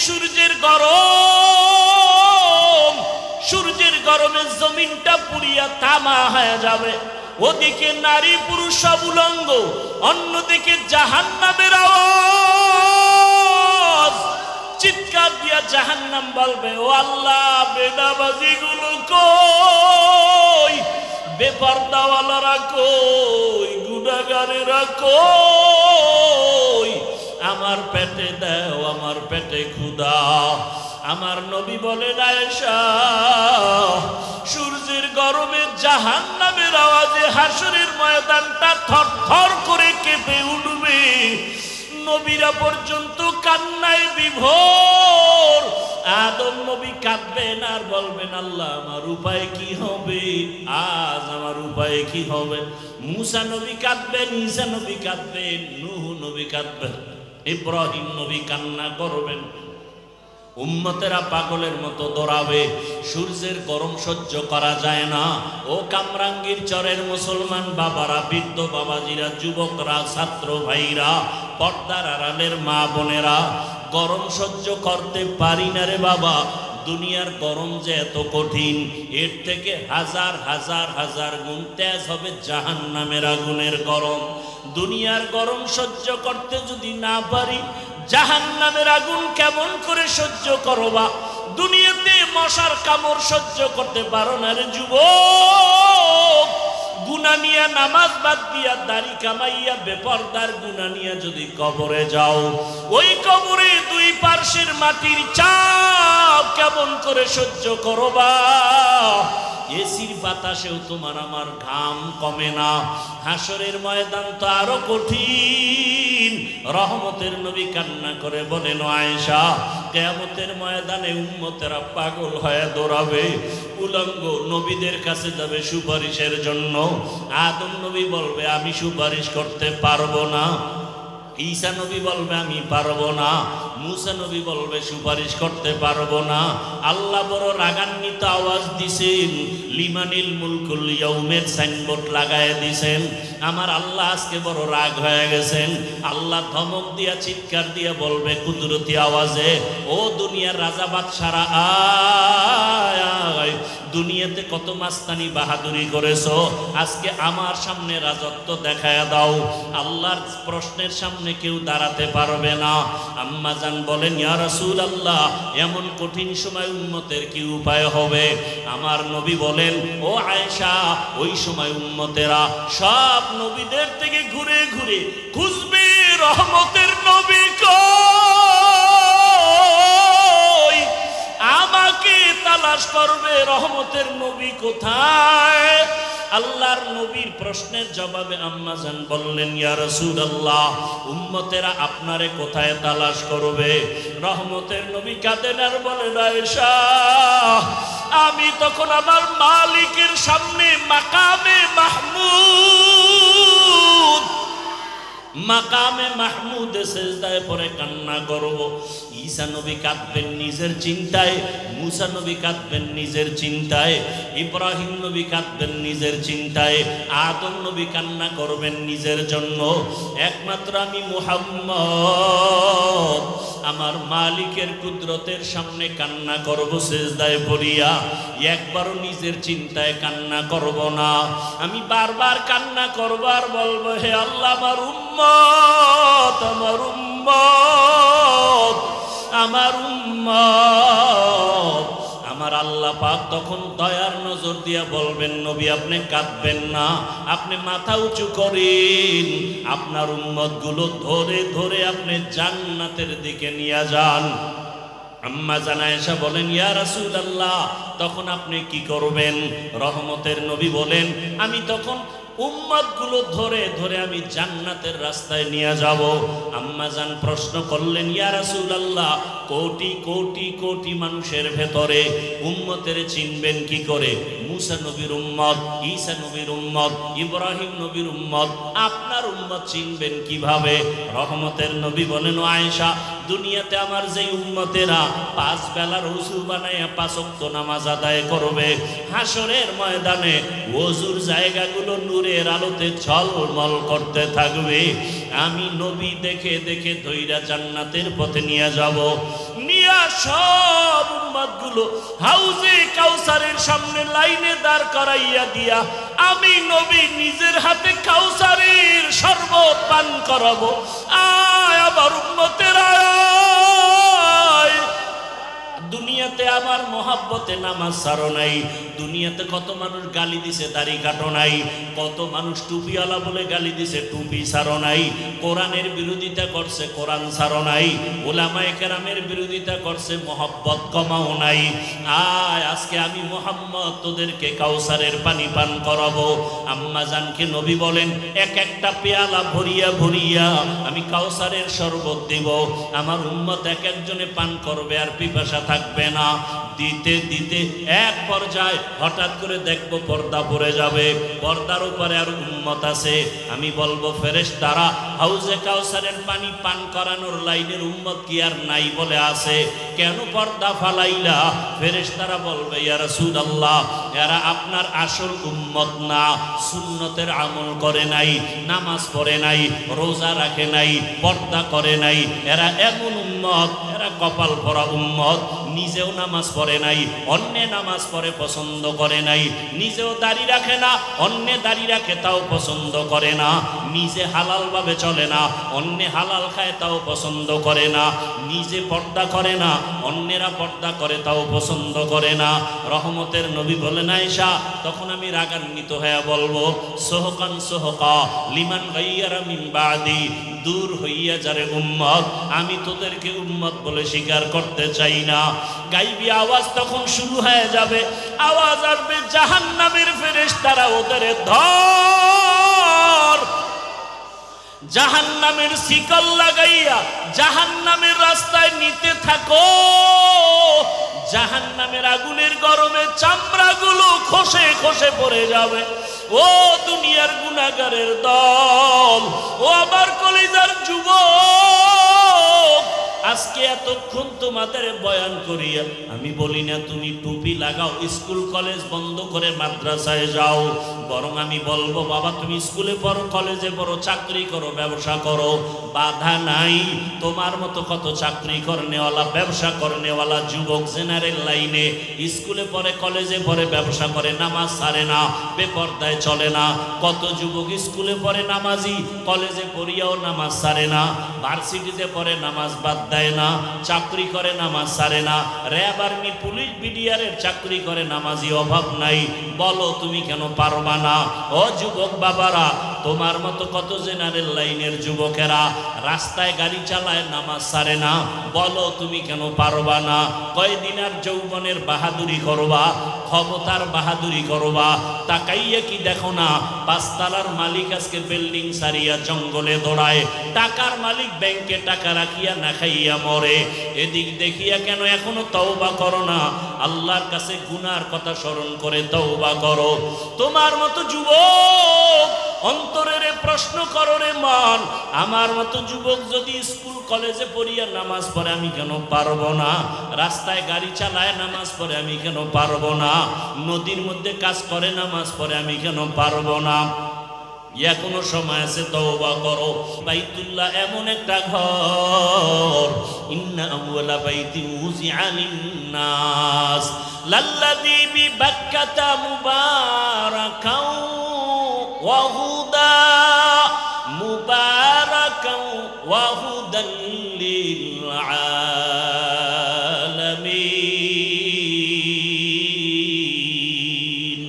সূর্যের গরম, সূর্যের গরমে জমিনটা পুড়িয়া তামা হয়ে যাবে। ওদিকে নারী পুরুষ সব উলঙ্গ, অন্যদিকে জাহান্নামের আওয়াজ। চিৎকার দিয়া জাহান্নাম বলবে, ও আল্লাহ, বেনামাজি গুলো কই, বেপরদাওয়ালারা কই, গুনাহগারেরা কই, আমার পেটে দাও, আমার পেটে ক্ষুধা। আমার নবী বলেন, আয়েশা, সূর্যের গরমে জাহান্নামের আওয়াজে হাসরের ময়দানটা থরথর করে কেঁপে উঠবে। নবীরা পর্যন্ত কান্নায় বিভোর। আদম নবী কাঁদবেন আর বলবেন, আল্লাহ, আমার উপায় কি হবে, আজ আমার উপায় কি হবে। মুসা নবী কাঁদবেন, ঈসা নবী কাঁদবেন, নূহ নবী কাঁদবেন, ইব্রাহিম নবী কান্না করবেন। উম্মতেরা পাগলের মতো দৌড়াবে। সূর্যের গরম সহ্য করা যায় না। ও কামরাঙ্গীর চরের মুসলমান বাবারা, বৃদ্ধ বাবাজিরা, যুবকরা, ছাত্র ভাইরা, পর্দার আড়ালের মা বোনেরা, গরম সহ্য করতে পারি না রে বাবা। দুনিয়ার গরম যে এত কঠিন, এর থেকে হাজার হাজার হাজার গুণ তেজ হবে জাহান্নামের আগুনের গরম। দুনিয়ার গরম সহ্য করতে যদি না পারি, জাহান্নামের আগুন কেমন করে সহ্য করবা? দুনিয়াতে মশার কামড় সহ্য করতে পারো না রে যুবক। গুনাহ নিয়া, নামাজ বাদ দিয়া, দাড়ি কামাইয়া, বেপরদার গুনাহ নিয়া যদি কবরে যাও, ওই কবরে দুই পার্শ্বের মাটির চাপ কেমন করে সহ্য করবা? এসির বাতাসেও তোমার আমার ঘাম কমে না। হাসরের ময়দান তো আরো কঠিন। রহমতের নবী কান্না করে বলেন, আয়েশা, কিয়ামতের ময়দানে উম্মতেরা পাগল হয়ে দৌড়াবে। উলঙ্গ নবীদের কাছে যাবে সুপারিশের জন্য। আদম নবী বলবে, আমি সুপারিশ করতে পারবো না। ঈসা নবী বলবে, আমি পারবো না। মুসা নবী বলবে, সুপারিশ করতে পারবো না। আল্লাহ বড় রাগান্বিত আওয়াজ দিছেন, লিমানিল মুলকুল ইয়াউমের সাইনবোর্ড লাগায় দিছেন। আমার আল্লাহ আজকে বড় রাগ হয়ে গেছেন। আল্লাহ ধমক দিয়া, চিৎকার দিয়া বলবে কুদরতি আওয়াজে, ও দুনিয়ার রাজা বাদশারা, আয়, দুনিয়াতে কত মাস্তানি বাহাদুরি করেছো, আজকে আমার সামনে রাজত্ব দেখায়া দাও। আল্লাহর প্রশ্নের সামনে কেউ দাঁড়াতে পারবে না। আম্মা জান বলেন, ইয়া রাসূলুল্লাহ, এমন কঠিন সময় উম্মতের কি উপায় হবে? আমার নবী বলেন, ও আয়েশা, ওই সময় উম্মতেরা সব নবীদের থেকে ঘুরে ঘুরে খুঁজবে রহমতের নবী কই, আমাকে তালাশ করবে, রহমতের নবী কোথায়? আল্লাহর নবীর প্রশ্নের জবাবে আম্মা জান বললেন, ইয়া রাসূলুল্লাহ, উম্মতেরা আপনারে কোথায় তালাশ করবে? রহমতের নবী কাঁদেন আর বলেন, আয়েশা, আমি তখন আমার মালিকের সামনে মাকামে মাহমুদ, মাকামে মাহমুদে সেজদায় পড়ে কান্না করব। ঈসা নবী কাঁদবেন নিজের চিন্তায়, মুসা নবী কাঁদবেন নিজের চিন্তায়, ইব্রাহিম নবী কাঁদবেন নিজের চিন্তায়, আদম নবী কান্না করবেন নিজের জন্য। একমাত্র আমি মুহাম্মদ আমার মালিকের কুদরতের সামনে কান্না করব সেজদায় পড়িয়া, একবারও নিজের চিন্তায় কান্না করব না। আমি বারবার কান্না করব আর বলবো, হে আল্লাহ, আমার উম্মত, আমার উম্মত, আমার উম্মত। আমার আল্লাহ পাক তখন দয়ার নজর দিয়া বলবেন, নবী, আপনি কাঁদবেন না, আপনি মাথা উঁচু করেন, আপনার উম্মত গুলো ধরে ধরে আপনি জান্নাতের দিকে নিয়ে যান। আম্মা জান আয়েশা বলেন, ইয়া রাসূলুল্লাহ, তখন আপনি কি করবেন? রহমতের নবী বলেন, আমি তখন উম্মত গুলো ধরে ধরে আমি জান্নাতের রাস্তায় নিয়ে যাব। আম্মা জান প্রশ্ন করলেন, ইয়া রাসূলুল্লাহ, কোটি কোটি কোটি মানুষের ভেতরে উম্মতের চিনবেন কি করে? মুসা নবীর উম্মত, ঈসা নবীর উম্মত, ইব্রাহিম নবীর উম্মত, আপনার উম্মত চিনবেন কিভাবে? রহমতের নবী বলেন, ও আয়েশা, দুনিয়াতে আমার যে উম্মতেরা 5 বেলার ওযু বানায়া 5 ওয়াক্ত নামাজ আদায় করবে, হাসরের ময়দানে ওযুর জায়গাগুলো নূরের আলোতে ঝলমল করতে থাকবে। আমি নবী দেখে দেখে ধইরা জান্নাতের পথে নিয়ে যাব। নিয়া সব উম্মতগুলো হাউজে কাউসারের সামনে লাইনে দাঁড় করাইয়া দিয়া আমি নবী নিজের হাতে কাউসারের শরবত পান করাবো। আয় আমার উম্মতের আয়, দুনিয়াতে আমার মহাব্বতে নামাজ ছাড়ো নাই, দুনিয়াতে কত মানুষ গালি দিছে দাড়ি কাটো নাই, কত মানুষ টুপিওয়ালা বলে গালি দিছে টুপি ছাড়ো নাই, কোরআনের বিরোধিতা করছে কোরআন ছাড়ো নাই, উলামায়ে কেরামের বিরোধিতা করছে মহব্বত কমাও নাই। আয় আজকে আমি মুহাম্মদ তোদেরকে কাউসারের পানি পান করাবো। আম্মা জানকে নবী বলেন এক একটা পেয়ালা ভরিয়া ভরিয়া আমি কাউসারের শরবত দেব, আমার উম্মত এক একজনে পান করবে আর পিপাসা থাকবে না। দিতে দিতে এক পর্যায়ে হঠাৎ করে দেখবো পর্দা পড়ে যাবে, পর্দার উপরে আর উম্মত আছে, আমি বলবো ফেরেশতারা হাউজে কাউসারের পানি পান করানোর লাইনের উম্মত কি আর নাই বলে আছে, কেন পর্দা ফালাইলা? ফেরেশতারা বলবে ইয়া রাসূলুল্লাহ, এরা আপনার আসল উম্মত না, সুন্নতের আমল করে নাই, নামাজ পড়ে নাই, রোজা রাখে নাই, পর্দা করে নাই, এরা এমন উম্মত, এরা কপাল পরা উম্মত, নিজেও নামাজ পড়ে নাই, অন্যে নামাজ পড়ে পছন্দ করে নাই, নিজেও দাড়ি রাখে না, অন্যে দাড়ি রাখে তাও পছন্দ করে না, নিজে হালাল ভাবে চলে না, অন্যে হালাল খায় তাও পছন্দ করে না, নিজে পর্দা করে না, অন্যেরা পর্দা করে তাও পছন্দ করে না। রহমতের নবী বলেন আয়েশা, তখন আমি রাগান্বিত হয়ে বলবো সোহকান সোহকা লিমান গাইয়ারা মিন বাদি, দূর হইয়া যারে উম্মত, আমি তোদেরকে উম্মত বলে স্বীকার করতে চাই না। গাইবি আওয়াজ তখন শুরু হয়ে যাবে, আওয়াজ আসবে জাহান্নামের ফেরেশতারা ওদের ধর, জাহান্নামের শিকল লাগাইয়া জাহান্নামের রাস্তায় নিতে থাকো, জাহান্নামের আগুনের গরমে চামড়াগুলো খসে খসে পড়ে যাবে। ও দুনিয়ার গুনাহগারের দল, ও আমার কলিজার যুবক, আজকে এতক্ষণ তোমাদের বয়ান করিয়া আমি বলি না তুমি টুপি লাগাও, স্কুল কলেজ বন্ধ করে মাদ্রাসায় যাও, বরং আমি বলবো বাবা তুমি স্কুলে পড়ো, কলেজে পড়ো, চাকরি করো, ব্যবসা করো, বাধা নাই। তোমার মতো কত চাকরি করনেওয়ালা, ব্যবসা করনেওয়ালা যুবক জেনারেল লাইনে স্কুলে পড়ে, কলেজে পড়ে, ব্যবসা করে, নামাজ ছাড়ে না, বেপরদায় চলে না। কত যুবক স্কুলে পড়ে নামাজি, কলেজে পড়িয়াও নামাজ ছাড়ে না, ভার্সিটিতে পড়ে নামাজ বাদ দেয় না, চাকরি করে নামাজ ছাড়ে না, র্যাব আর্মি পুলিশ বিডিআরের চাকরি করে, নামাজি অভাব নাই। বলো তুমি কেন পারবা না? ও যুবক বাবারা, তোমার মতো কত জেনারেল লাইনের যুবকেরা রাস্তায় গাড়ি চালায়, নামাজ ছাড়ে না, বলো তুমি কেন পারবা না? কয়দিন আর যৌবনের বাহাদুরি করবা, ক্ষমতার বাহাদুরি করবা? তাকাইয়া কি দেখো না পাঁচতলার মালিক আজকে বিল্ডিং সারিয়া জঙ্গলে দৌড়ায়, টাকার মালিক ব্যাংকে টাকা রাখিয়া না খাইয়া মরে। এদিক দেখিয়া কেন এখনো তওবা করো না? আল্লাহর কাছে গুনার কথা স্মরণ করে তওবা করো। তোমার মতো যুবক অন্তরের প্রশ্ন করো রে মন, আমার মতো যুবক যদি স্কুল কলেজে পড়িয়া নামাজ পড়ে আমি কেন পারবো না? রাস্তায় গাড়ি চালায় নামাজ পড়ে আমি কেন পারবো না? নদীর মধ্যে কাজ করে নামাজ পড়ে আমি কেন পারবো না? এখনো সময় আছে, তওবা করো। বাইতুল্লাহ এমন একটা ঘর, ইন্না আউয়ালা বাইতিন উযিআ লিন-নাস লাল্লাযী বিবাক্কাতা মুবারাকাও ওয়া হুদা মুবারাকাও ওয়া হুদাল লিল আলামিন।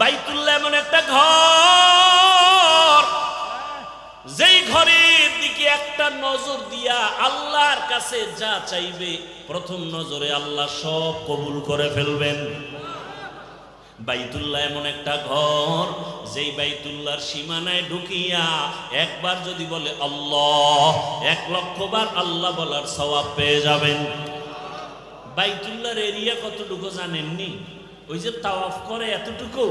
বাইতুল্লাহ এমন একটা ঘর, যেই ঘরের দিকে একটা নজর দিয়া আল্লাহর কাছে যা চাইবে প্রথম নজরে আল্লাহ সব কবুল করে ফেলবেন। বাইতুল্লাহ এমন একটা ঘর, যেই বাইতুল্লাহর সীমানায় ঢুকিয়া একবার যদি বলে আল্লাহ, 1,00,000 বার আল্লাহ বলার সওয়াব পেয়ে যাবেন। বাইতুল্লাহর এরিয়া কতটুকু জানেননি? ওই যে তাওয়াফ করে এতটুকু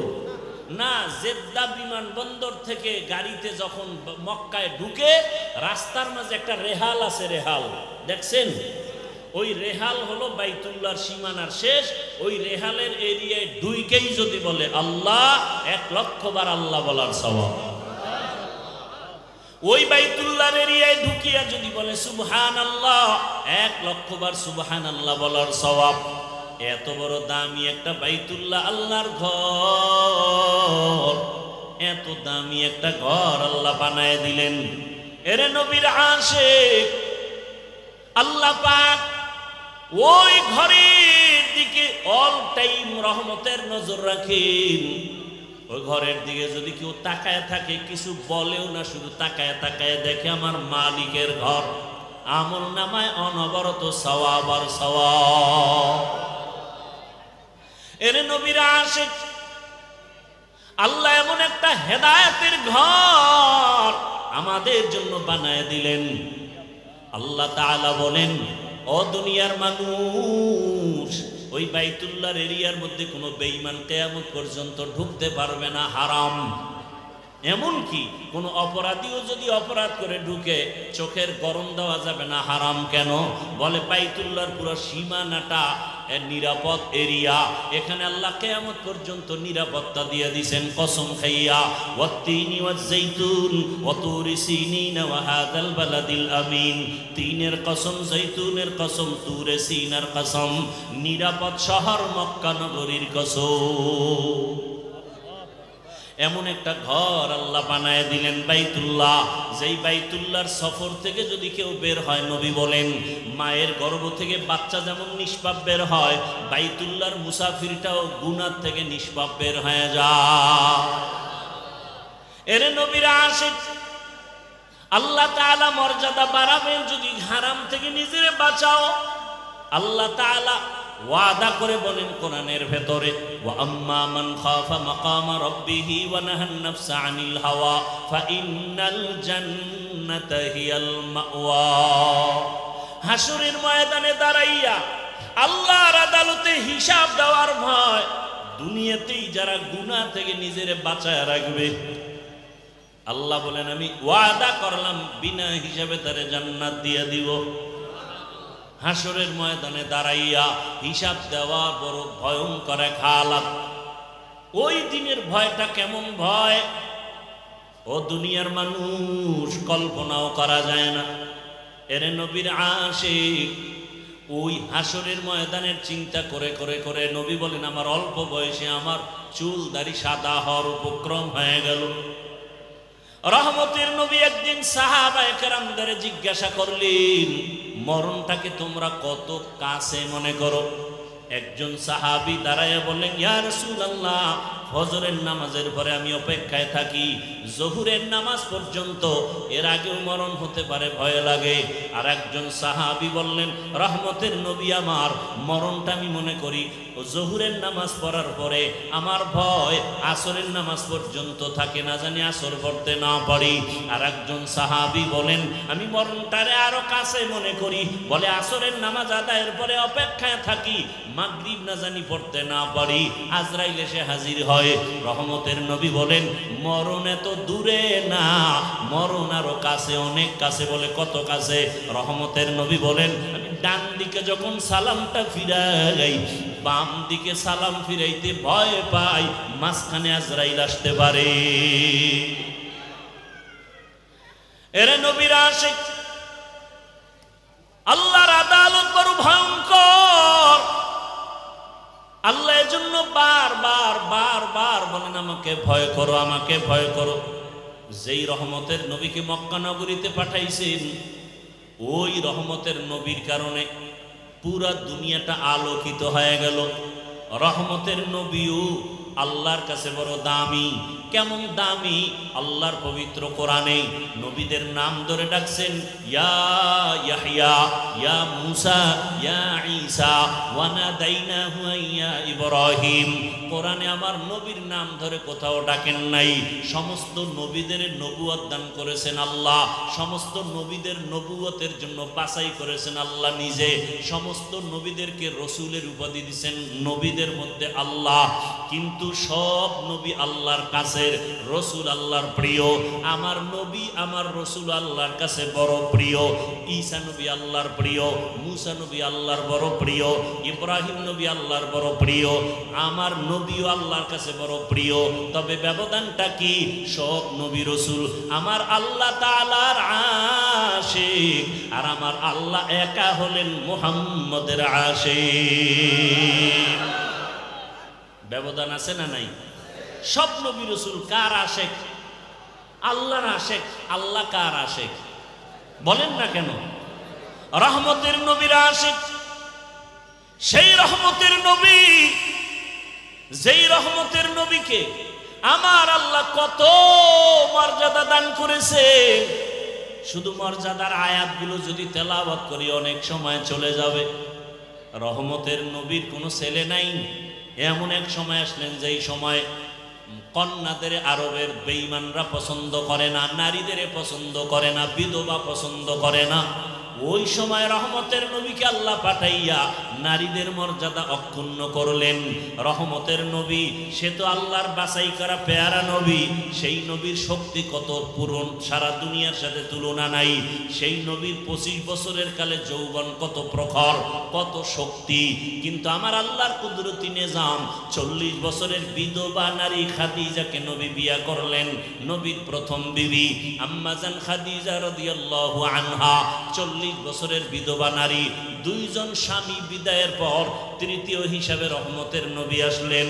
না, জেদ্দা বিমানবন্দর থেকে গাড়িতে যখন মক্কায় ঢুকে রাস্তার মাঝে একটা রেহাল আছে, রেহাল দেখছেন? ওই রেহাল হলো বাইতুল্লাহর সীমানার শেষ। ওই রেহালের এরিয়ায় ঢুকেই যদি বলে আল্লাহ, 1,00,000 বার আল্লাহ বলার সওয়াব। ওই বাইতুল্লাহর এরিয়ায় ঢুকিয়া যদি বলে সুবহানাল্লাহ, 1,00,000 বার সুবহানাল্লাহ বলার সওয়াব। এত বড় দামি একটা বাইতুল্লাহ আল্লাহর ঘর, এত দামি একটা ঘর আল্লাহ বানায় দিলেন। এরে নবীর আশিক, আল্লাহ পাক ওই ঘরের দিকে অল টাইম রহমতের নজর রাখেন। ওই ঘরের দিকে যদি কেউ তাকায় থাকে, কিছু বলেও না, শুধু তাকায় তাকায় দেখে আমার মালিকের ঘর, আমল নামায় অনবরত সওয়াব আর সওয়াব। এর নবীর আশিক, আল্লাহ এমন একটা হেদায়েতের ঘর আমাদের জন্য বানায় দিলেন। আল্লাহ তাআলা বলেন, ও দুনিয়ার মানুষ, ওই বাইতুল্লাহর এরিয়ার মধ্যে কোনো বেঈমান কিয়ামত পর্যন্ত ঢুকতে পারবে না, হারাম। এমনকি কোনো অপরাধীও যদি অপরাধ করে ঢুকে, চোখের গরম দেওয়া যাবে না, হারাম। কেন? বলে বাইতুল্লাহর পুরো সীমানাটা নিরাপদ এরিয়া, এখানে আল্লাহ কিয়ামত পর্যন্ত নিরাপত্তা দিয়ে দিবেন কসম খাইয়া। ওয়াত্তিনি ওয়াজ্জাইতুন ওয়া তুরি সিনিন ওয়া হাযাল বালাদিল আমিন। তিনের কসম, জৈতুনের কসম, তুরে সিনার কসম, নিরাপদ শহর মক্কা নগরীর কসম। এমন একটা ঘর আল্লাহ বানায় দিলেন বাইতুল্লাহ, যেই বাইতুল্লাহর সফর থেকে যদি কেউ বের হয়, নবী বলেন মায়ের গর্ভ থেকে বাচ্চা যেমন নিষ্পাপ বের হয়, বাইতুল্লাহর মুসাফিরটাও গুনাহ থেকে নিষ্পাপ বের হয়ে যায়। এর নবীর আশিক, আল্লাহ তাআলা মর্যাদা বাড়াবেন যদি হারাম থেকে নিজেরে বাঁচাও। আল্লাহ তাআলা ওয়াদা করে বলেন কোরআনের ভেতরে, ওয়া আম্মা মান খাফা মাকামা রাব্বিহি ওয়া নাহান নাফসা আনিল হাওয়া ফাইন্নাল জান্নাতা হিয়াল মাওয়া। হাসরের ময়দানে দাঁড়াইয়া আল্লাহর আদালতে হিসাব দেওয়ার ভয়, দুনিয়াতেই যারা গুনাহ থেকে নিজেরে বাঁচায় রাখবে, আল্লাহ বলেন আমি ওয়াদা করলাম বিনা হিসাবে তারে জান্নাত দিয়ে দিব। হাসরের ময়দানে দাঁড়াইয়া হিসাব দেওয়া বড় ভয়ঙ্কর এক হালাত। ওই দিনের ভয়টা কেমন ভয়, ও দুনিয়ার মানুষ কল্পনাও করা যায় না। এর নবীর আশিক, ওই হাসরের ময়দানের চিন্তা করে করে করে নবী বলেন আমার অল্প বয়সে আমার চুল দাড়ি সাদা হওয়ার উপক্রম হয়ে গেল। রহমতের নবী একদিন সাহাবায়ে কেরামদের জিজ্ঞাসা করলেন, মরণটাকে তোমরা কত কাছে মনে করো? একজন সাহাবী দাঁড়ায় বললেন, ইয়া রাসূলুল্লাহ, ফজরের নামাজের পরে আমি অপেক্ষায় থাকি জোহরের নামাজ পর্যন্ত, এর আগেও মরণ হতে পারে, ভয় লাগে। আর একজন সাহাবী বললেন, রহমতের নবী আমার মরণটা আমি মনে করি জোহরের নামাজ পড়ার পরে, আমার ভয় আসরের নামাজ পর্যন্ত থাকে, না জানি আসর পড়তে না পারি। আর একজন সাহাবী বলেন, আমি মরণটারে আরো কাছে মনে করি, বলে আসরের নামাজ আদায়ের পরে অপেক্ষায় থাকি, মাগরিব না জানি পড়তে না পারি, আজরাইল এসে হাজির হয়। রহমতের নবী বলেন, মরণ এত দূরে না, মরণ আরো কাছে, অনেক কাছে। বলে কত কাছে? রহমতের নবী বলেন, আমি ডান দিকে যখন সালামটা ফিরাই, বাম দিকে সালাম ফিরাইতে ভয় পাই, মাঝখানে আজরাইল আসতে পারে। এর নবীর আশিক, আল্লাহর আদালত বড় ভয়ঙ্কর। আল্লাহ এজন্য বারবার বারবার বলেন আমাকে ভয় করো, আমাকে ভয় করো। যেই রহমতের নবীকে মক্কা নগরীতে পাঠাইছেন, ওই রহমতের নবীর কারণে পুরা দুনিয়াটা আলোকিত হয়ে গেল। রহমতের নবীও আল্লাহর কাছে বড় দামি। কেমন দামি? আল্লাহর পবিত্র কোরআনে নবীদের নাম ধরে ডাকছেন, ইয়া ইয়াহইয়া, ইয়া মুসা, ইয়া ঈসা, ওয়া নাদাইনাহু ইয়া ইব্রাহিম। কোরআনে আমার নবীর নাম ধরে কোথাও ডাকেন নাই। সমস্ত নবীদের নবুয়ত দান করেছেন আল্লাহ, সমস্ত নবীদের নবুয়তের জন্য বাছাই করেছেন আল্লাহ নিজে, সমস্ত নবীদেরকে রসুলের উপাধি দিয়েছেন নবীদের মধ্যে আল্লাহ। কিন্তু সব নবী আল্লাহর কাছে কাছের, রসুল আল্লাহর প্রিয়। আমার নবী আমার রসুল আল্লাহর কাছে বড় প্রিয়। ঈসা নবী আল্লাহর প্রিয়, মুসা নবী আল্লাহর বড় প্রিয়, ইব্রাহিম নবী আল্লাহর বড় প্রিয়, আমার নবীও আল্লাহর কাছে বড় প্রিয়। তবে ব্যবধানটা কি? সব নবী রসুল আমার আল্লাহ তাআলার আশিক, আর আমার আল্লাহ একা হলেন মুহাম্মদের আশিক। ব্যবধান আছে না নাই? সব নবী রসুল কার আশিক? আল্লাহর আশিক। আল্লাহ কার আশিক বলেন না কেন? রহমতের নবীর আশিক। সেই রহমতের নবী, যেই রহমতের নবীকে আমার আল্লাহ কত মর্যাদা দান করেছে। শুধু মর্যাদার আয়াতগুলো যদি তেলাওয়াত করি অনেক সময় চলে যাবে। রহমতের নবীর কোনো ছেলে নাই। এমন এক সময় আসলেন যেই সময় কন্যাদের আরবের বেঈমানরা পছন্দ করে না, নারীদের পছন্দ করে না, বিধবা পছন্দ করে না। ওই সময় রহমতের নবীকে আল্লাহ পাঠাইয়া নারীদের মর্যাদা অক্ষুণ্ণ করলেন। রহমতের নবী সে তো আল্লাহর বাছাই করা পেয়ারা নবী। সেই নবীর শক্তি কত পূরণ, সারা দুনিয়ার সাথে তুলনা নাই। সেই নবীর 25 বছরের কালে যৌবন কত প্রখর, কত শক্তি। কিন্তু আমার আল্লাহর কুদরতি নিজাম 40 বছরের বিধবা নারী খাদিজাকে নবী বিয়া করলেন। নবীর প্রথম বিবি আম্মাজান খাদিজা রাদিয়াল্লাহু আনহা 40 বছরের বিধবা নারী। 2 জন স্বামী বিদায়ের পর তৃতীয় হিসাবে রহমতের নবী আসলেন।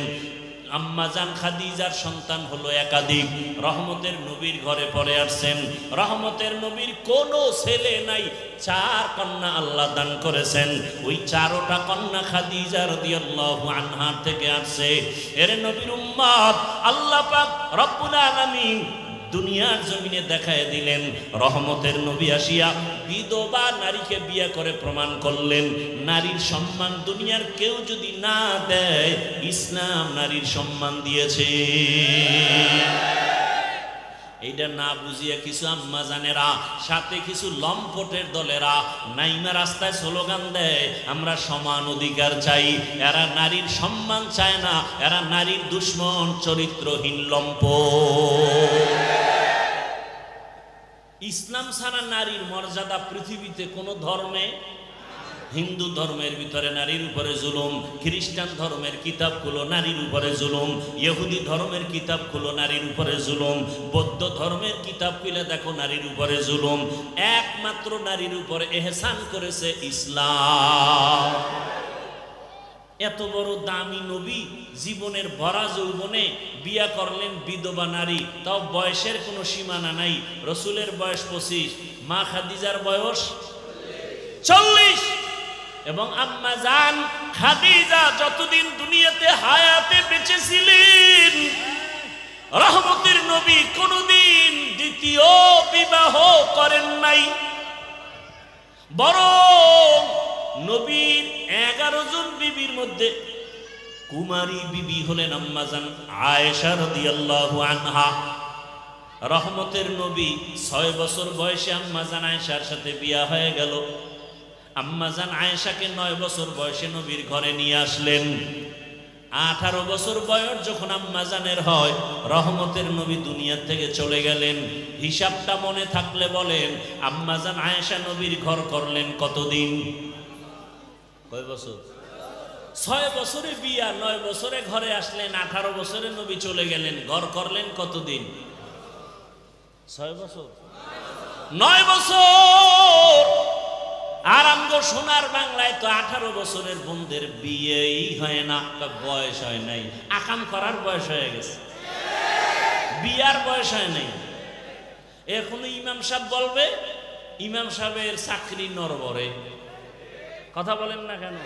আম্মাজান খাদিজার সন্তান হলো একাধিক। রহমতের নবীর ঘরে পরে আসছেন। রহমতের নবীর কোনো ছেলে নাই, 4 কন্যা আল্লাহ দান করেছেন। ওই 4টা কন্যা খাদিজা রাদিয়াল্লাহু আনহা থেকে আসছে। এর নবীর উম্মত আল্লাহ পাক রব্বুল আলামিন দুনিয়ার জমিনে দেখায় দিলেন। রহমতের নবী আসিয়া বিধবা নারীকে বিয়ে করে প্রমাণ করলেন নারীর সম্মান দুনিয়ার কেউ যদি না দেয়, ইসলাম নারীর সম্মান দিয়েছে। এইটা না বুঝিয়া কিছু আম্মা জানেরা, সাথে কিছু লম্পটের দলেরা নাইমা রাস্তায় স্লোগান দেয় আমরা সমান অধিকার চাই। এরা নারীর সম্মান চায় না, এরা নারীর দুশ্মন, চরিত্রহীন লম্পট। ইসলাম ছাড়া নারীর মর্যাদা পৃথিবীতে কোনো ধর্মে, হিন্দু ধর্মের ভিতরে নারীর উপরে জুলুম, খ্রিস্টান ধর্মের কিতাবগুলো নারীর উপরে জুলুম, ইহুদি ধর্মের কিতাবগুলো নারীর উপরে জুলুম, বৌদ্ধ ধর্মের কিতাব খুলে দেখো নারীর উপরে জুলুম। একমাত্র নারীর উপরে এহসান করেছে ইসলাম। এত বড় দামি নবী জীবনের ভরা যৌবনে বিয়া করলেন বিধবা নারী, তাও বয়সের কোনো সীমানা নাই। রসুলের বয়স 25, মা খাদিজার বয়স 40। এবং আম্মা জান খাদিজা যতদিন দুনিয়াতে হায়াতে বেঁচে ছিলেন, রহমতের নবী কোনদিন দ্বিতীয় বিবাহ করেন নাই। বরং নবীর 11 জন বিবির মধ্যে কুমারী বিবি হলেন আম্মা জান আয়েশা রাদিয়াল্লাহু আনহা। রহমতের নবী 6 বছর বয়সে আম্মা জান আয়েশার সাথে বিয়া হয়ে গেল। আম্মা জান আয়েশাকে 9 বছর বয়সে নবীর ঘরে নিয়ে আসলেন। 18 বছর বয়স যখন আম্মা জানের হয়, রহমতের নবী দুনিয়া থেকে চলে গেলেন। হিসাবটা মনে থাকলে বলেন, আম্মা জান আয়েশা নবীর ঘর করলেন কতদিন? কয় বছর? 6 বছরে বিয়া, 9 বছরে ঘরে আসলেন, 18 বছরে নবী চলে গেলেন। ঘর করলেন কতদিন? 6 বছর, 9 বছর। আর আমগো সোনার বাংলায় তো 18 বছরের বোনদের বিয়েই হয় না, বয়স হয় নাই। আকাম করার বয়স হয়ে গেছে, বিয়ার বয়স হয় নাই। এখনো ইমাম সাহেব বলবে, ইমাম সাহেবের চাকরি নরবরে। কথা বলেন না কেন?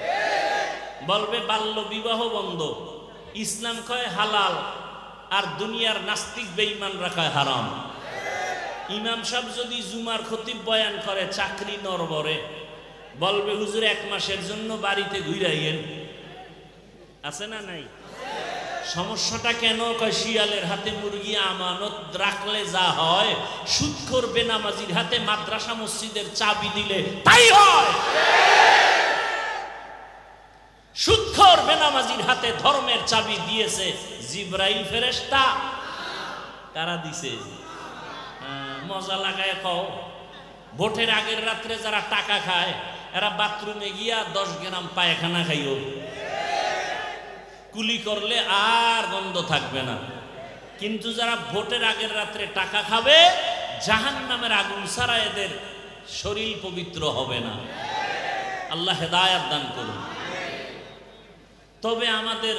বলবে বাল্য বিবাহ বন্ধ, ইসলাম কয় হালাল, আর দুনিয়ার নাস্তিক বেঈমান রাখায় হারাম। ইমাম সাহেব যদি জুমার খতিব বয়ান করে, চাকরি নরবরে। বলবে হুজুর 1 মাসের জন্য বাড়িতে ঘুরাইয়েন। আছে না নাই? সমস্যাটা কেন? কয় শিয়ালের হাতে মুরগি আমানত রাখলে যা হয়, সুদখোর বেনামাজির হাতে মাদ্রাসা মসজিদের চাবি দিলে তাই হয়। সুদখোর বেনামাজির হাতে ধর্মের চাবি দিয়েছে জিবরাইল ফেরেশতা, কারা দিছে? মজা লাগায় কও। ভোটের আগের রাত্রে যারা টাকা খায় এরা বাথরুমে গিয়া 10 গ্রাম পায়খানা খাইও, কুলি করলে আর গন্ধ থাকবে না। কিন্তু যারা ভোটের আগের রাত্রে টাকা খাবে জাহান্নামের আগুন ছাড়া এদের শরীর পবিত্র হবে না। আল্লাহ হেদায়েত দান করুন। তবে আমাদের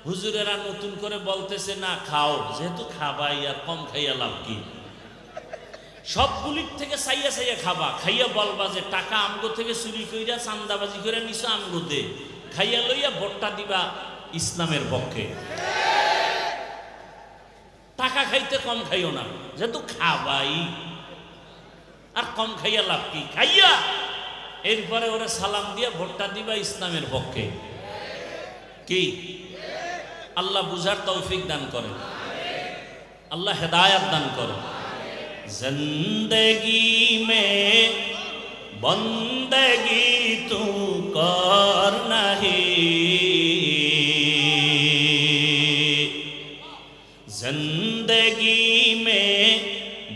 হুজুরেরা নতুন করে বলতেছে না খাও, যেহেতু খাবাই আর কম খাইয়া লাভ কি? সবগুলির থেকে চাইয়া চাইয়া খাবা, খাইয়া বলবা যে টাকা আমগো থেকে চুরি কইরা চান্দাবাজি করে নিছো আমগো দে, খাইয়া লইয়া ভোটটা দিবা ইসলামের পক্ষে। টাকা খাইতে কম খাইও না, যেহেতু খাবাই আর কম খাইয়া লাভ কি? খাইয়া এরপরে ওরা সালাম দিয়া ভোটটা দিবা ইসলামের পক্ষে। কি আল্লাহ বুঝার তৌফিক দান করে, আল্লাহ হেদায়েত দান করে। जिंदगी में बंदगी तू कर नहीं, जिंदगी में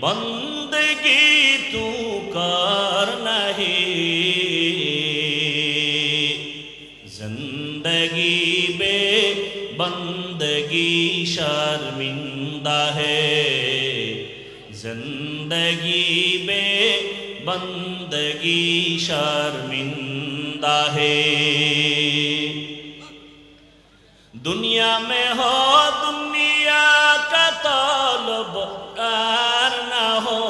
बंदगी तू कर नहीं, जिंदगी में बंदगी शर्मिंदा है, जिंदगी में बंदगी शर्मिंदा है। दुनिया में हो दुनिया का तलबगार न हो,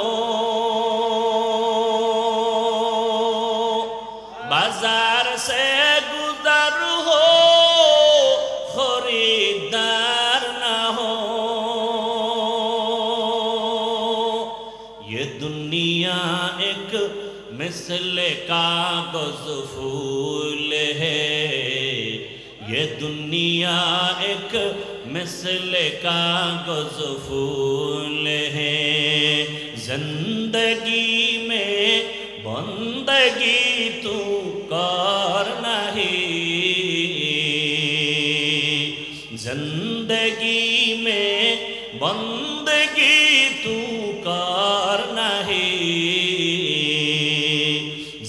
बाजार से गुजर हो खरीदार न हो, ये दुनिया एक मिसल कागज फूल है, ये दुनिया एक मिसल कागज फूल है, जिंदगी में बंदगी तू कर नहीं, जिंदगी में बंदगी तू कर नहीं,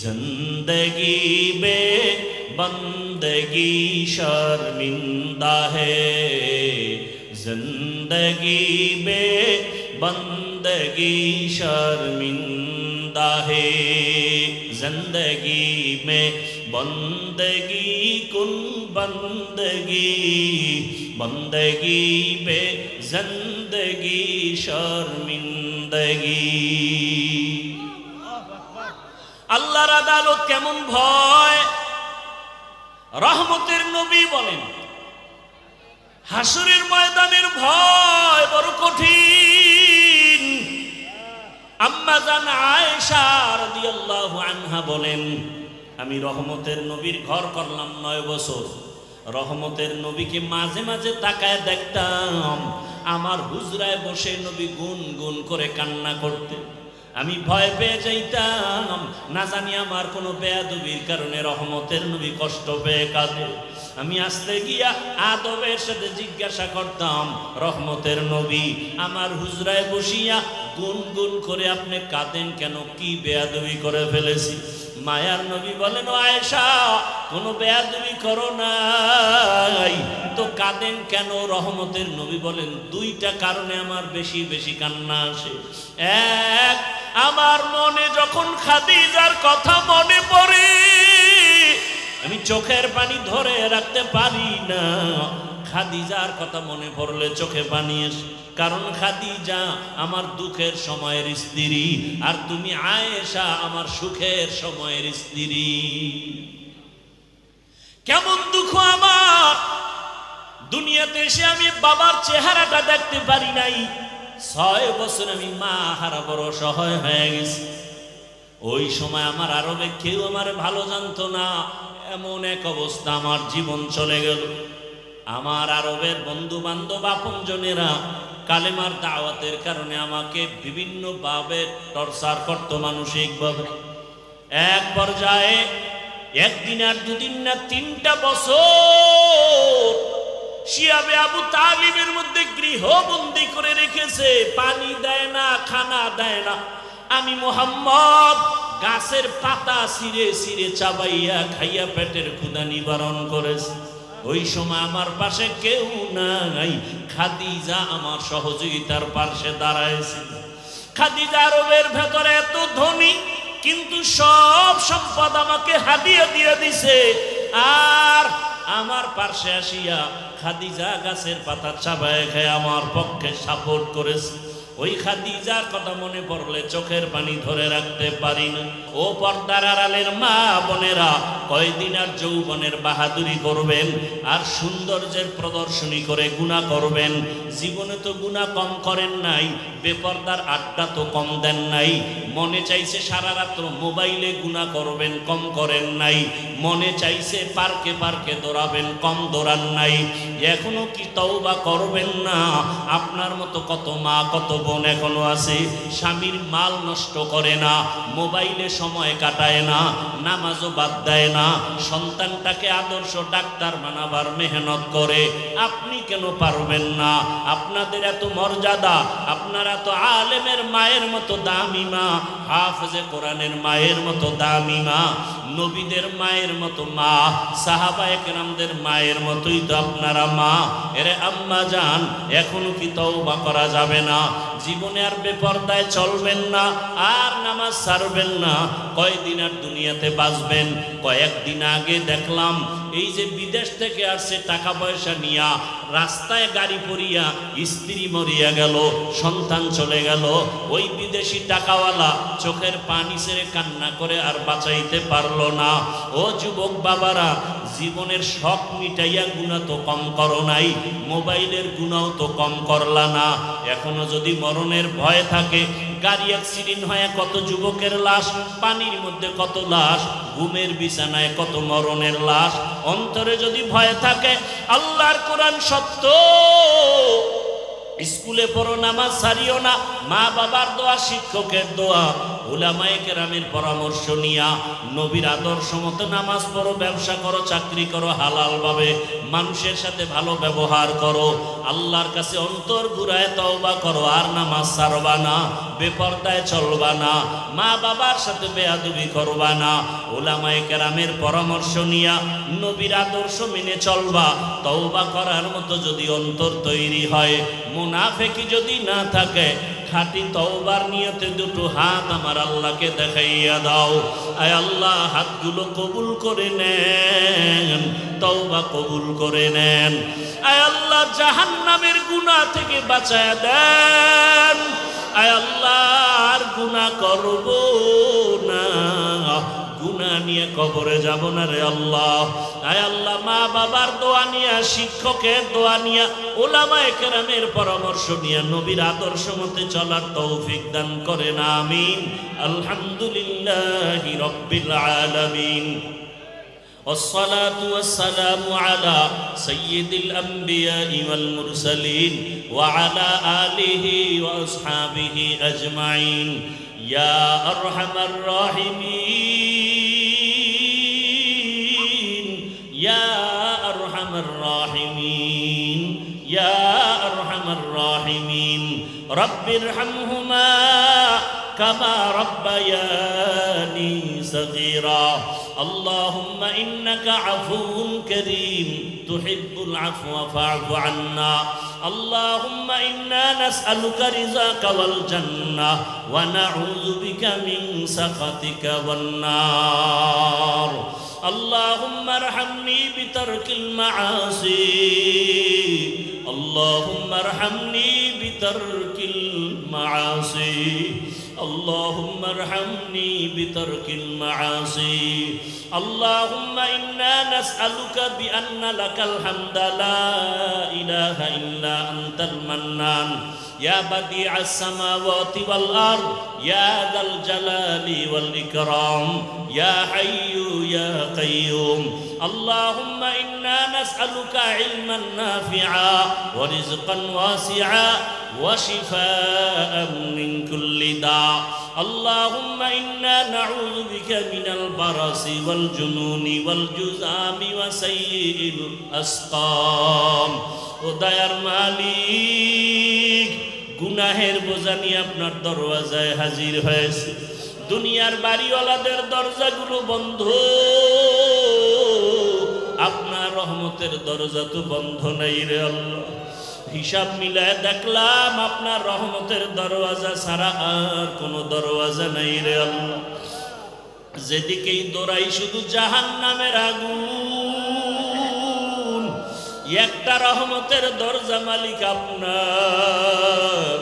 जिंदगी में बंदगी शर्मिंदा है, जिंदगी में बंदगी शर्मिंदा है, जिंदगी में बंदगी कुन बंदगी, बंदगी में जिंदगी शर्मिंदगी। আল্লাহর আদালত কেমন ভয়! রহমতের নবী বলেন হাসরের ময়দানের ভয় বড় কঠিন। আম্মা জান আয়েশা রাদিয়াল্লাহু আনহা বলেন আমি রহমতের নবীর ঘর করলাম 9 বছর। রহমতের নবীকে মাঝে মাঝে তাকায় দেখতাম, আমার হুজরায় বসে নবী গুন গুন করে কান্না করতেন। আমি ভয় পেয়ে যাইতাম, না জানি আমার কোনো বেয়াদবির কারণে রহমতের নবী কষ্ট পেয়ে কাঁদে। আমি আসতে গিয়া আদবের সাথে জিজ্ঞাসা করতাম, রহমতের নবী আমার হুজরায় বসিয়া গুন গুন করে আপনি কাঁদেন কেন? কি বেয়াদবি করে ফেলেছি? মায়ার নবী বলেন, ও আয়েশা কোনো বেয়াদবি করো নাই তো কাঁদেন কেন? রহমতের নবী বলেন, 2টা কারণে আমার বেশি বেশি কান্না আসে। এক, আমার মনে যখন খাদিজার কথা মনে পড়ে আমি চোখের পানি ধরে রাখতে পারি না। খাদিজার কথা মনে পড়লে চোখে পানি আসে, কারণ খাদিজা আমার দুঃখের সময়ের স্ত্রী আর তুমি আয়েশা আমার সুখের সময়ের স্ত্রী। কেমন দুঃখ আমার! দুনিয়াতে এসে আমি বাবার চেহারাটা দেখতে পারি নাই। 6 বছর আমি মা হারা বড় অসহায় হয়ে গেছি। ওই সময় আমার আরবে কেউ আমার ভালো জানতো না, এমন এক অবস্থা আমার জীবন চলে গেল। আমার আরবের বন্ধু বান্ধব আপনজনেরা কালেমার দাওয়াতের কারণে আমাকে বিভিন্ন ভাবে টর্চার করত মানসিকভাবে। এক পর্যায়ে 1 দিন আর 2 দিন না 3টা বছর শিয়াবে আবু তালিবের মধ্যে গৃহবন্দী করে রেখেছে, পানি দেয় না, খানা দেয় না। আমি মুহাম্মদ গাছের পাতা ছিঁড়ে ছিঁড়ে চাবাইয়া খাইয়া পেটের ক্ষুধা নিবারণ করেছি। ওই সময় আমার পাশে কেউ নাই, খাদিজা আমার সহযোগিতার পাশে দাঁড়াইছিল। খাদিজা আরবের ভেতরে এত ধনী, কিন্তু সব সম্পদ আমাকে হাদিয়া দিয়ে দিছে। আর আমার পাশে আসিয়া খাদিজা গাছের পাতা চাবায় খেয়ে আমার পক্ষে সাপোর্ট করেছে। ওই খাদিজার কথা মনে পড়লে চোখের পানি ধরে রাখতে পারি না। ও পর্দার আড়ালের মা বোনেরা, কয়দিন আর যৌবনের বাহাদুরি করবেন আর সৌন্দর্যের প্রদর্শনী করে গুনাহ করবেন? জীবনে তো গুনাহ কম করেন নাই, বেপর্দার আড্ডা তো কম দেন নাই। মনে চাইছে সারা রাত্র মোবাইলে গুনাহ করবেন, কম করেন নাই। মনে চাইছে পার্কে পার্কে দৌড়াবেন, কম দৌড়ান নাই। এখনো কি তওবা করবেন না? আপনার মতো কত মা কত বোন এখনো আছে, স্বামীর মাল নষ্ট করে না, মোবাইলে সময় কাটায় না, নামাজও বাদ দেয় না, সন্তানটাকে আদর্শ ডাক্তার বানাবার মেহনত করে। আপনি কেন পারবেন না? আপনাদের এত মর্যাদা, আপনারা তো আলেমের মায়ের মতো দামি মা, হাফেজে কোরআনের মায়ের মতো দামি মা, নবীদের মায়ের মতো মা, সাহাবায়ে কেরামদের মায়ের মতোই তো আপনারা মা। এরে আম্মা জান, এখনো কি তওবা করা যাবে না? জীবনে আর বেপরদায় চলবেন না, আর নামাজ ছাড়বেন না। কয়দিন আর দুনিয়াতে বাঁচবেন? কয়েকদিন আগে দেখলাম এই যে বিদেশ থেকে আসছে টাকা পয়সা নিয়া, রাস্তায় গাড়ি পড়িয়া স্ত্রী মরিয়া গেল, সন্তান চলে গেল। ওই বিদেশি টাকাওয়ালা চোখের পানি ছেড়ে কান্না করে আর বাঁচাইতে পারলো না। ও যুবক বাবারা, জীবনের শখ মিটাইয়া গুনাহ তো কম করো নাই, মোবাইলের গুনাহ তো কম করলা না। এখনো যদি মরণের ভয় থাকে, গাড়ি অ্যাক্সিডেন্ট হয়ে কত যুবকের লাশ, পানির মধ্যে কত লাশ, ঘুমের বিছানায় কত মরণের লাশ। অন্তরে যদি ভয় থাকে, আল্লাহর কোরআন সত্য, স্কুলে পড়ো, নামাজ ছাড়িও না, মা বাবার দোয়া, শিক্ষকের দোয়া, উলামায়ে কেরামের পরামর্শ নিয়া নবীর আদর্শ মতো নামাজ পড়ো, ব্যবসা করো, চাকরি করো, হালাল ভাবে মানুষের সাথে ভালো ব্যবহার করো, আল্লাহর কাছে অন্তর ঘুরায় তওবা করো, আর নামাজ ছাড়বা না, বেপরদায় চলবা না, মা বাবার সাথে বেয়াদবি করবা না। উলামায়ে কেরামের পরামর্শ নিয়া নবীর আদর্শ মেনে চলবা। তওবা করার মতো যদি অন্তর তৈরি হয়, মুনাফিকি যদি না থাকে, খাঁটি তওবার নিয়তে দুটো হাত আমার আল্লাহকে দেখাইয়া দাও। আয় আল্লাহ, হাতগুলো কবুল করে নেন, তওবা কবুল করে নেন। আয় আল্লাহ, জাহান্নামের গুনাহ থেকে বাঁচায়া দেন। আয় আল্লাহ, আর গুনাহ করব না, গুনাহ নিয়ে কবরে যাব না রে আল্লাহ। আয় আল্লাহ, মা বাবার দোয়া নিয়া, শিক্ষকের দোয়া নিয়া, উলামায়ে কেরামের পরামর্শ নিয়া নবীর আদর্শ মতে চলার তৌফিক দান করেন, আমিন। আলহামদুলিল্লাহি রাব্বিল আলামিন। والصلاة والسلام على سيد الأنبياء والمرسلين وعلى آله وأصحابه أجمعين يا أرحم الراحمين يا أرحم الراحمين يا أرحم الراحمين رب ارحمهما كما ربياني صغيرا اللهم إنك عفو كريم تحب العفو فاعف عنا اللهم إنا نسألك رضاك والجنة ونعوذ بك من سخطك والنار اللهم ارحمني بترك المعاصي اللهم ارحمني بترك المعاصي اللهم ارحمني بترك المعاصي اللهم إنا نسألك بأن لك الحمد لا إله إلا أنت المنان يا بديع السماوات والأرض يا ذا الجلال والإكرام يا حي يا قيوم اللهم إنا نسألك علما نافعا ورزقا واسعا وشفاء من كل داء اللهم إنا نعوذ بك من البرص والجنون والجذام وسيء الأسقام ও দয়ার মালিক গুনাহের বোঝা নিয়ে আপনার দরওয়াজায় হাজির হয়েছে দুনিয়ার বাড়িওয়ালাদের দরজাগুলো বন্ধ আপনার রহমতের দরজা তো বন্ধ নাই রে আল্লাহ হিসাব মিলায় দেখলাম আপনার রহমতের দরওয়াজা ছাড়া আর কোনো দরওয়াজা নাই রে আল্লাহ যেদিকেই দৌড়াই শুধু জাহান্নামের আগুন একটা রহমতের দরজা মালিক আপনার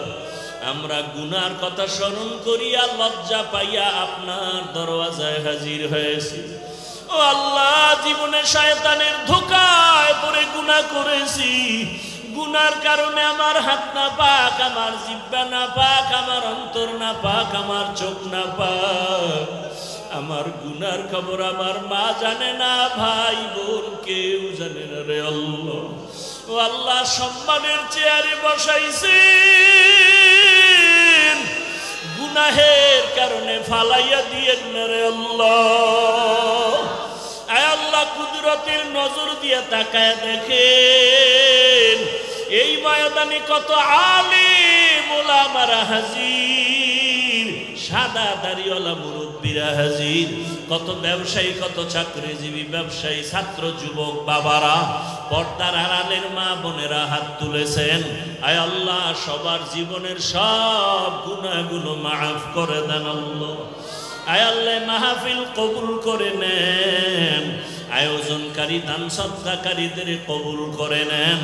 আমরা গুনার কথা স্মরণ করিয়া লজ্জা পাইয়া আপনার দরওয়াজায় হাজির হয়েছি ও আল্লাহ জীবনে শয়তানের ধোঁকায় পড়ে গুনাহ করেছি গুনার কারণে আমার হাত না পাক আমার জিহ্বা না পাক আমার অন্তর না পাক আমার চোখ না পাক আমার গুনার খবর আমার মা জানে না ভাই বোন কেউ জানে না রে আল্লাহ ও আল্লাহ সম্মানের চেয়ারে বসাইছেন গুনাহের কারণে ফালাইয়া দিয়েন না রে আল্লাহ আয় আল্লাহ কুদরতের নজর দিয়ে তাকায় দেখেন এই ময়দানে কত আলেম ওলামারা হাজির সাদা দাড়িওয়ালা মুরব্বীরা হাজির কত ব্যবসায়ী কত চাকরিজীবী ব্যবসায়ী ছাত্র যুবক বাবারা পর্দার আড়ালের মা বোনেরা হাত তুলেছেন আয় আল্লাহ সবার জীবনের সব গুনাহগুলো মাফ করে দেন আল্লাহ আয় আল্লাহ মাহফিল কবুল করে নেন আয়োজনকারী দান সদকাকারীদের কবুল করে নেন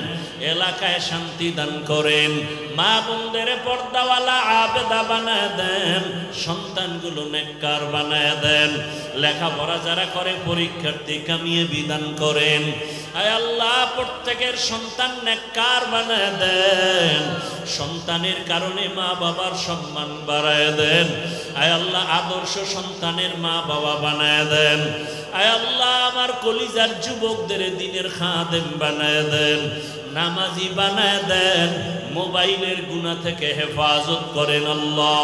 এলাকায় শান্তি দান করেন মা বোনদের পর্দাওয়ালা আবেদা বানায় দেন সন্তানগুলো নেককার বানায় দেন লেখাপড়া যারা করে পরীক্ষার্থী কামিয়ে বিধান করেন আয় আল্লাহ প্রত্যেকের সন্তান নেককার বানায় দেন সন্তানের কারণে মা বাবার সম্মান বাড়ায় দেন আয় আল্লাহ আদর্শ সন্তানের মা বাবা বানায় দেন আয় আল্লাহ আমার কলিজার যুবকদের দিনের খাদেম বানায় দেন নামাজি বানায় দেন মোবাইলের গুনাহ থেকে হেফাজত করেন আল্লাহ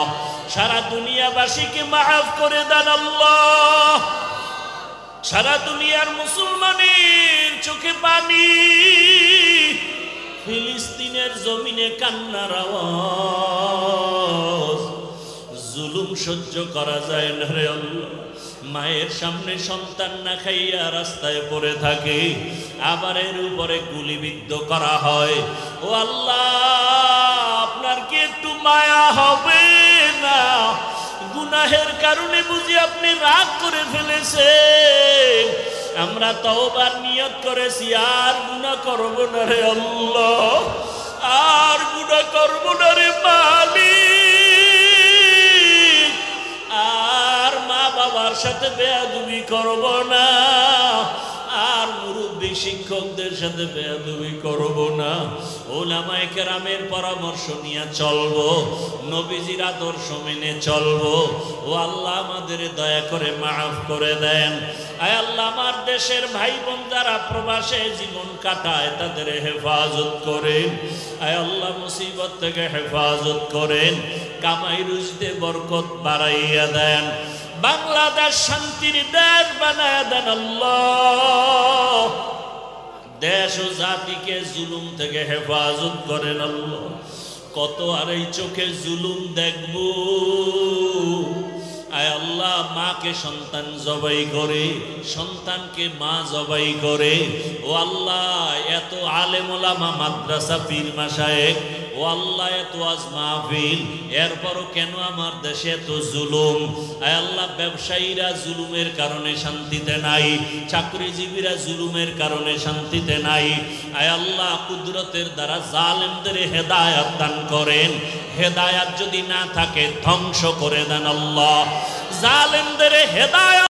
সারা দুনিয়াবাসীকে মাফ করে দেন আল্লাহ সারা দুনিয়ার মুসলমানের চোখে পানি ফিলিস্তিনের জমিনে কান্নার আওয়াজ জুলুম সহ্য করা যায় না রে আল্লাহ মায়ের সামনে সন্তান না খাইয়া রাস্তায় পড়ে থাকে আবার এর উপরে গুলিবিদ্ধ করা হয় ও আল্লাহ আপনার কি একটু মায়া হবে না গুনাহের কারণে বুঝি আপনি রাগ করে ফেলেছেন আমরা তওবার নিয়ত করেছি আর গুনাহ করব না রে আল্লাহ আর গুনাহ করব না রে মালিক আর মা বাবার সাথে বেয়াদবি করব না আর মুরব্বী শিক্ষকদের সাথে বেয়াদবি করব না উলামায়ে কেরামের পরামর্শ নিয়ে চলবো নবীজির আদর্শ মেনে চলবো ও আল্লাহ আমাদের দয়া করে মাফ করে দেন আয় আল্লাহ আমার দেশের ভাই বোন যারা প্রবাসে জীবন কাটায় তাদের হেফাজত করেন আয় আল্লাহ মুসিবত থেকে হেফাজত করেন কামাই রুজিতে বরকত বাড়াইয়া দেন বাংলাদেশ শান্তির দেশ বানায় দেন আল্লাহ দেশ ও জাতিকে জুলুম থেকে হেফাজত করেন আল্লাহ কত আর এই চোখে জুলুম দেখব আয় আল্লাহ মাকে সন্তান জবাই করে সন্তানকে মা জবাই করে ও আল্লাহ এত আলেম ওলামা মাদ্রাসা পীর মাশায়েখ ও আল্লাহ এত আজ মাহফিল এরপরও কেন আমার দেশে এত জুলুম আয় আল্লাহ ব্যবসায়ীরা জুলুমের কারণে শান্তিতে নাই চাকরিজীবীরা জুলুমের কারণে শান্তিতে নাই আয় আল্লাহ কুদরতের দ্বারা জালেমদের হেদায়াত দান করেন হেদায়াত যদি না থাকে ধ্বংস করে দেন আল্লাহ জালেমদের হেদায়াত